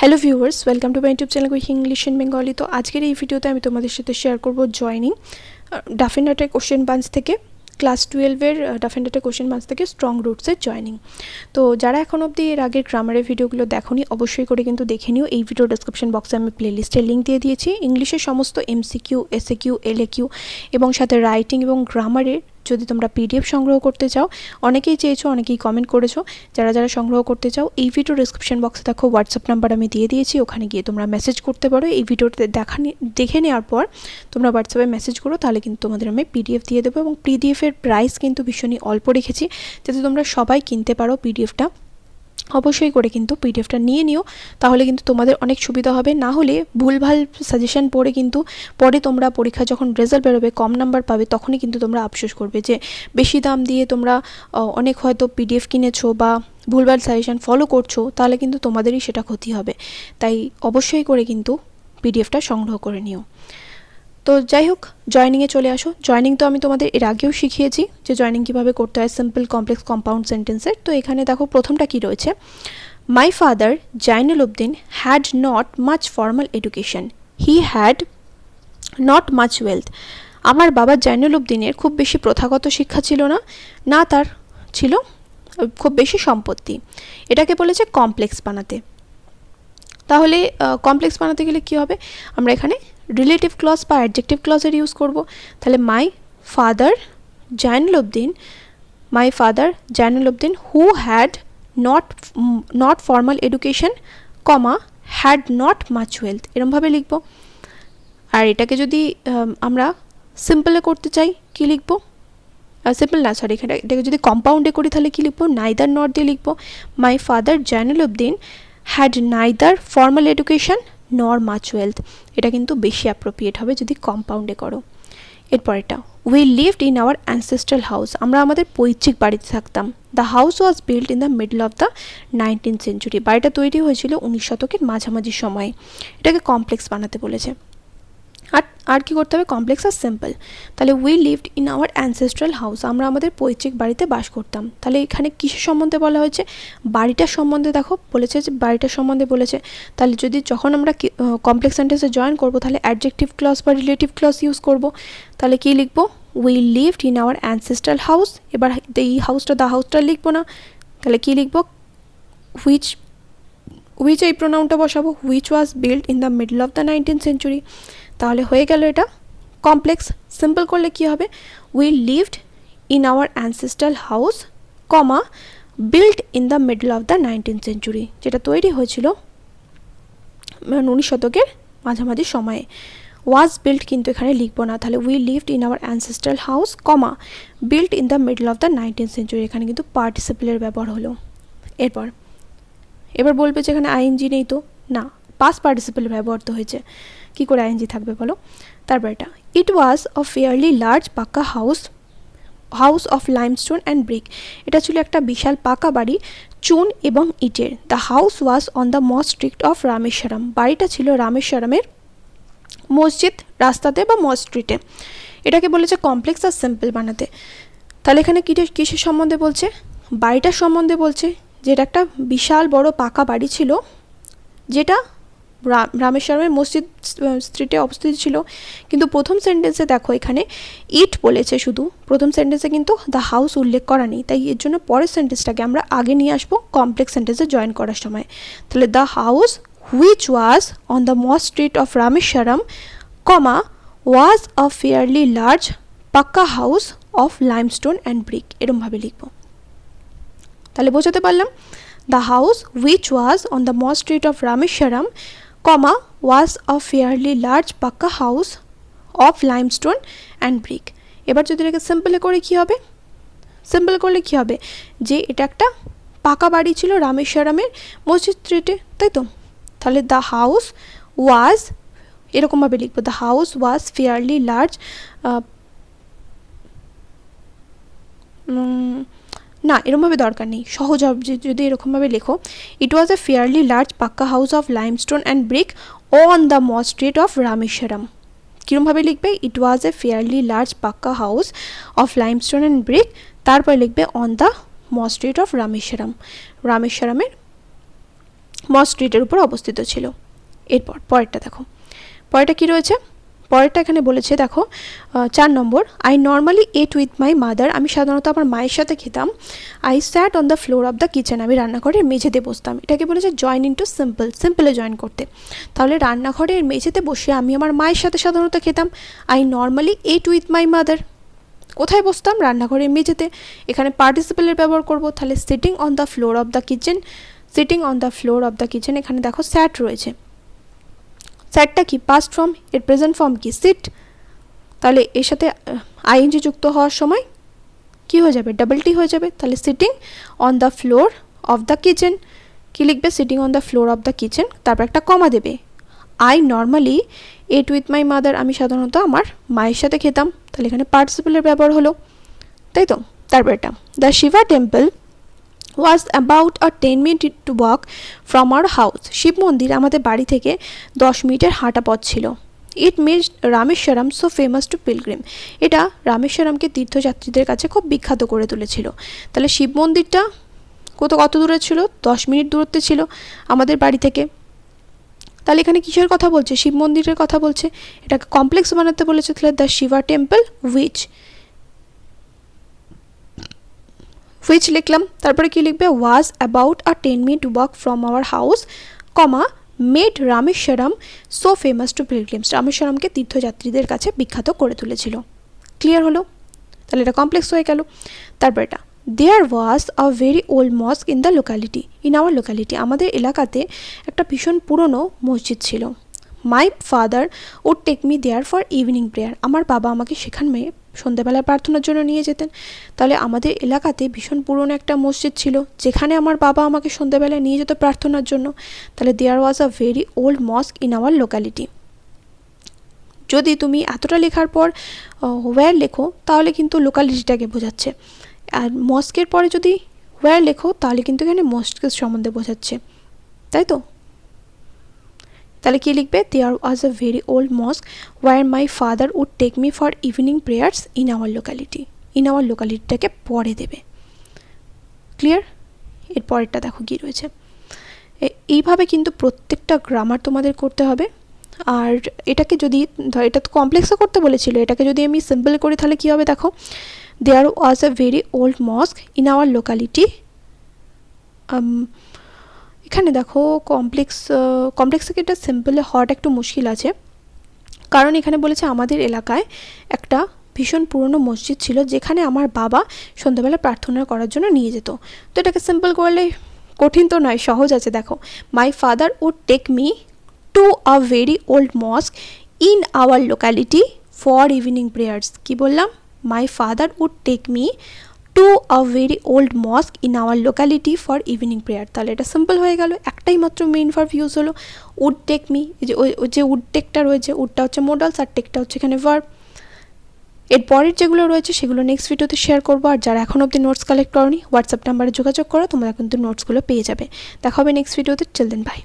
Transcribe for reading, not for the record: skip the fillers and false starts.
Hello viewers, welcome to my YouTube channel with English in Bengali. তো আজকের এই ভিডিওতে আমি তোমাদের সাথে শেয়ার করব জয়নিং ডাফ ডাটের কোশ্চেন বাঞ্চ থেকে ক্লাস 12-এর ডাফ ডাটের কোশ্চেন বাঞ্চ থেকে স্ট্রং রুটসের জয়নিং। তো যারা এখন অবধি এর আগের গ্রামারের ভিডিওগুলো দেখোনি অবশ্যই করে কিন্তু দেখে নিও। এই ভিডিও ডেসক্রিপশন বক্সে আমি প্লেলিস্টের লিঙ্ক দিয়ে দিয়েছি। ইংলিশের সমস্ত এমসিকিউ, এসএকিউ, এলএকিউ এবং সাথে রাইটিং এবং গ্রামারের যদি তোমরা পিডিএফ সংগ্রহ করতে চাও, অনেকেই চেয়েছো, অনেকেই কমেন্ট করেছো, যারা যারা সংগ্রহ করতে চাও এই ভিডিও ডেসক্রিপশন বক্সে দেখো হোয়াটসঅ্যাপ নাম্বার আমি দিয়ে দিয়েছি, ওখানে গিয়ে তোমরা মেসেজ করতে পারো। এই ভিডিওতে দেখে নেওয়ার পর তোমরা হোয়াটসঅ্যাপে মেসেজ করো, তাহলে কিন্তু তোমাদের আমি পিডিএফ দিয়ে দেবো। এবং পিডিএফের প্রাইস কিন্তু ভীষণই অল্প রেখেছি, যাতে তোমরা সবাই কিনতে পারো পিডিএফটা। অবশ্যই করে কিন্তু পিডিএফটা নিয়ে নিও, তাহলে কিন্তু তোমাদের অনেক সুবিধা হবে। না হলে ভুলভাল সাজেশন পড়ে কিন্তু পরে তোমরা পরীক্ষা যখন রেজাল্ট বেরোবে কম নাম্বার পাবে, তখনই কিন্তু তোমরা আফসোস করবে যে বেশি দাম দিয়ে তোমরা অনেক হয়তো পিডিএফ কিনেছো বা ভুলভাল সাজেশন ফলো করছো, তাহলে কিন্তু তোমাদেরই সেটা ক্ষতি হবে। তাই অবশ্যই করে কিন্তু পিডিএফটা সংগ্রহ করে নিও। তো যাই হোক, জয়নিংয়ে চলে আসো। জয়নিং তো আমি তোমাদের এর আগেও শিখিয়েছি যে জয়নিং কীভাবে করতে হয় সিম্পল, কমপ্লেক্স, কম্পাউন্ড সেন্টেন্সের। তো এখানে দেখো প্রথমটা কি রয়েছে, my father Jainuluddin had not much formal education, he had not much wealth. আমার বাবা জাইনুলউদ্দিনের খুব বেশি প্রথাগত শিক্ষা ছিল না, না তার ছিল খুব বেশি সম্পত্তি। এটাকে বলেছে কমপ্লেক্স বানাতে। তাহলে কমপ্লেক্স বানাতে গেলে কী হবে, আমরা এখানে রিলেটিভ ক্লজ বা অ্যাডজেক্টিভ ক্লজের ইউজ করব। তাহলে my father Jainuluddin who had not formal education, comma had not much wealth, এরমভাবে লিখব। আর এটাকে যদি আমরা সিম্পলে করতে চাই কি লিখব, সিম্পল না সরি, এটাকে যদি কম্পাউন্ডে করি তাহলে কি লিখব, নাইদার নট দিয়ে লিখব। My father Jainuluddin had neither formal education nor much wealth. এটা কিন্তু বেশি অ্যাপ্রোপ্রিয়েট হবে যদি কম্পাউন্ডে করো। এরপরেটা, we lived in our ancestral house, আমরা আমাদের পৈতৃক বাড়িতে থাকতাম। The house was built in the middle of the 19th century, বাড়িটা তৈরি হয়েছিল 19 শতকের মাঝামাঝি সময়ে। এটাকে কমপ্লেক্স বানাতে বলেছে। আর কি করতে হবে, কমপ্লেক্স আর সিম্পল। তাহলে we lived in our ancestral house, আমরা আমাদের পৈতৃক বাড়িতে বাস করতাম। তাহলে এখানে কিসের সম্বন্ধে বলা হয়েছে, বাড়িটার সম্বন্ধে দেখো বলেছে যে বাড়িটার সম্বন্ধে বলেছে। তাহলে যখন আমরা কমপ্লেক্স সেন্টেন্সে জয়েন করব, তাহলে অ্যাডজেক্টিভ ক্লজ বা রিলেটিভ ক্লজ ইউজ করব। তাহলে কি লিখব, we lived in our ancestral house. এবার এই দ্য হাউসটা লিখবো না, তাহলে কি লিখব, হুইচ এই প্রোনাউনটা বসাবো, which was built in the middle of the 19th century। তাহলে হয়ে গেল এটা কমপ্লেক্স। সিম্পল করলে কি হবে, we lived in our ancestral house, comma built in the middle of the 19th century, যেটা তৈরি হয়েছিল 19 শতকের মাঝামাঝি সময়ে। ওয়াজ বিল্ট কিন্তু এখানে লিখবো না, তাহলে we lived in our ancestral house, comma built in the middle of the 19th century, এখানে কিন্তু পার্টিসিপেলের ব্যবহার হলো। এবার বলবে যে এখানে আইএনজি নেই, তো না, পাস্ট পার্টিসিপেল ব্যবহার তো হয়েছে, কী করে আইএনজি থাকবে বলো। তারপর এটা, ইট ওয়াজ আ ফেয়ারলি লার্জ পাকা house of limestone and brick, এটা ছিল একটা বিশাল পাকা বাড়ি চুন এবং ইটের। The house was on the most street of Rameswaram, বাড়িটা ছিল রামেশ্বরমের মসজিদ রাস্তাতে বা মস্ট স্ট্রিটে। এটাকে বলেছে কমপ্লেক্স আর সিম্পল বানাতে। তাহলে এখানে কিসের সম্বন্ধে বলছে, বাড়িটার সম্বন্ধে বলছে, যেটা একটা বিশাল বড় পাকা বাড়ি ছিল, যেটা রামেশ্বরমের মসজিদ স্ট্রিটে অবস্থিত ছিল। কিন্তু প্রথম সেন্টেন্সে দেখো এখানে ইট বলেছে শুধু, প্রথম সেন্টেন্সে কিন্তু দ্য হাউস উল্লেখ করা নেই। তাই এর জন্য পরের সেন্টেন্সটাকে আমরা আগে নিয়ে আসবো কমপ্লেক্স সেন্টেন্সে জয়েন করার সময়। তাহলে the house which was on the most street of Rameswaram, comma was a fairly large pucca house of limestone and brick, এরমভাবে লিখব। তাহলে বোঝাতে পারলাম, the house which was on the most street of Rameswaram, comma was a fairly large pucca house of limestone and brick. এবার যদি এটাকে সিম্পলে করে কী হবে, সিম্পল করলে কী হবে, যে এটা একটা পাকা বাড়ি ছিল রামেশ্বরমের মসজিদ স্ট্রিটে, তাই তো। তাহলে দ্য হাউস ওয়াজ, এরকমভাবে লিখবো, the house was fairly large, না এরকমভাবে দরকার নেই, সহজ যদি এরকমভাবে লেখো, it was a fairly large pucca house of limestone and brick on the most street of Rameswaram. কীরকমভাবে লিখবে, it was a fairly large pucca house of limestone and brick, তারপরে লিখবে on the most street of Rameswaram, রামেশ্বরমের মস স্ট্রিটের উপর অবস্থিত ছিল। এরপর পরেরটা দেখো, পরেরটা কী রয়েছে, পরেরটা এখানে বলেছে দেখো 4 number, I normally ate with my mother, আমি সাধারণত আমার মায়ের সাথে খেতাম। I sat on the floor of the kitchen, আমি রান্নাঘরের মেঝেতে বসতাম। এটাকে বলেছে জয়েন ইনটু সিম্পল, সিম্পলে জয়েন করতে। তাহলে রান্নাঘরের মেঝেতে বসে আমি আমার মায়ের সাথে সাধারণত খেতাম। I normally ate with my mother, কোথায় বসতাম, রান্নাঘরের মেঝেতে। এখানে পার্টিসিপেলের ব্যবহার করব, তাহলে sitting on the floor of the kitchen, sitting on the floor of the kitchen. এখানে দেখো স্যাট রয়েছে, স্যাটটা কি পাস্ট ফর্ম, এর প্রেজেন্ট ফর্ম কি সিট, তাহলে এর সাথে আইএনজি যুক্ত হওয়ার সময় কি হয়ে যাবে, ডাবল টি হয়ে যাবে। তাহলে sitting on the floor of the kitchen, কি লিখবে, sitting on the floor of the kitchen, তারপর একটা কমা দেবে। I normally ate with my mother, আমি সাধারণত আমার মায়ের সাথে খেতাম, তাহলে এখানে পার্টিসিপেলের ব্যবহার হলো, তাই তো। তারপর এটা, the Shiba temple was about a 10 minute to walk from our house, Shiva মন্দির আমাদের বাড়ি থেকে 10 মিনিটের হাঁটা পথ ছিল। It made Rameswaram so famous two pilgrim, এটা রামেশ্বরমকে তীর্থযাত্রীদের কাছে খুব বিখ্যাত করে তুলেছিল। তাহলে শিব মন্দিরটা কত দূরে ছিল, 10 মিনিট দূরত্বে ছিল আমাদের বাড়ি থেকে। তাহলে এখানে কিসের কথা বলছে, শিব মন্দিরের কথা বলছে, এটাকে কমপ্লেক্স বানাতে বলেছে। তাহলে দ্য শিবা টেম্পল হুইচ লিখলাম, তারপরে কি লিখবে, was about a 10 minute walk from our house, comma made Rameswaram so famous to pilgrims, রামেশ্বরমকে তীর্থযাত্রীদের কাছে বিখ্যাত করে তুলেছিল। ক্লিয়ার হলো, তাহলে এটা কমপ্লেক্স হয়ে গেল। তারপর এটা, there was a very old mosque in the locality, in our locality, আমাদের এলাকাতে একটা ভীষণ পুরনো মসজিদ ছিল। My father would take me there for evening prayer, আমার বাবা আমাকে সেখানে সন্ধ্যাবেলায় প্রার্থনার জন্য নিয়ে যেতেন। তাহলে আমাদের এলাকাতে ভীষণ পুরনো একটা মসজিদ ছিল যেখানে আমার বাবা আমাকে সন্ধ্যাবেলায় নিয়ে যেত প্রার্থনার জন্য। তাহলে there was a very old mosque in our locality. যদি তুমি এতটা লেখার পর ওয়্যার লেখো তাহলে কিন্তু লোকালিটিটাকে বোঝাচ্ছে, আর মস্কের পরে যদি ওয়্যার লেখো তাহলে কিন্তু এখানে মস্কের সম্বন্ধে বোঝাচ্ছে, তাই তো। তাহলে কি লিখবে, there was a very old mosque where my father would take me for evening prayers in our locality, in our লোকালিটিটাকে পরে দেবে। ক্লিয়ার, এর পরেরটা দেখো কী রয়েছে। এইভাবে কিন্তু প্রত্যেকটা গ্রামার তোমাদের করতে হবে। আর এটাকে যদি এটা তো কমপ্লেক্সও করতে বলেছিল, এটাকে যদি আমি সিম্পল করি তাহলে কী হবে দেখো, there was a very old mosque in our locality. এখানে দেখো কমপ্লেক্স থেকে এটা সিম্পলে হওয়াটা একটু মুশকিল আছে, কারণ এখানে বলেছে আমাদের এলাকায় একটা ভীষণ পুরনো মসজিদ ছিল যেখানে আমার বাবা সন্ধ্যাবেলা প্রার্থনা করার জন্য নিয়ে যেত। তো এটাকে সিম্পল করলে কঠিন তো নয়, সহজ আছে। দেখো, my father would take me to a very old mosque in our locality for evening prayers. কী বললাম, my father would take me to a very old mosque in our locality for evening prayer. তাহলে এটা simple হয়ে গেল, একটাই মাত্র main verb use হলো, would take me. যে উড টেকটা রয়েছে, উডটা হচ্ছে মোডালস আর টেকটা হচ্ছে এখানে ভার্ব। এর পরের যেগুলো রয়েছে সেগুলো নেক্সট ভিডিওতে শেয়ার করবো। আর যারা এখন অবধি নোটস কালেক্ট করনি হোয়াটসঅ্যাপ নাম্বারে যোগাযোগ করো, তোমরা কিন্তু নোটসগুলো পেয়ে যাবে। দেখা হবে নেক্সট ভিডিওতে, চিল দেন, বাই।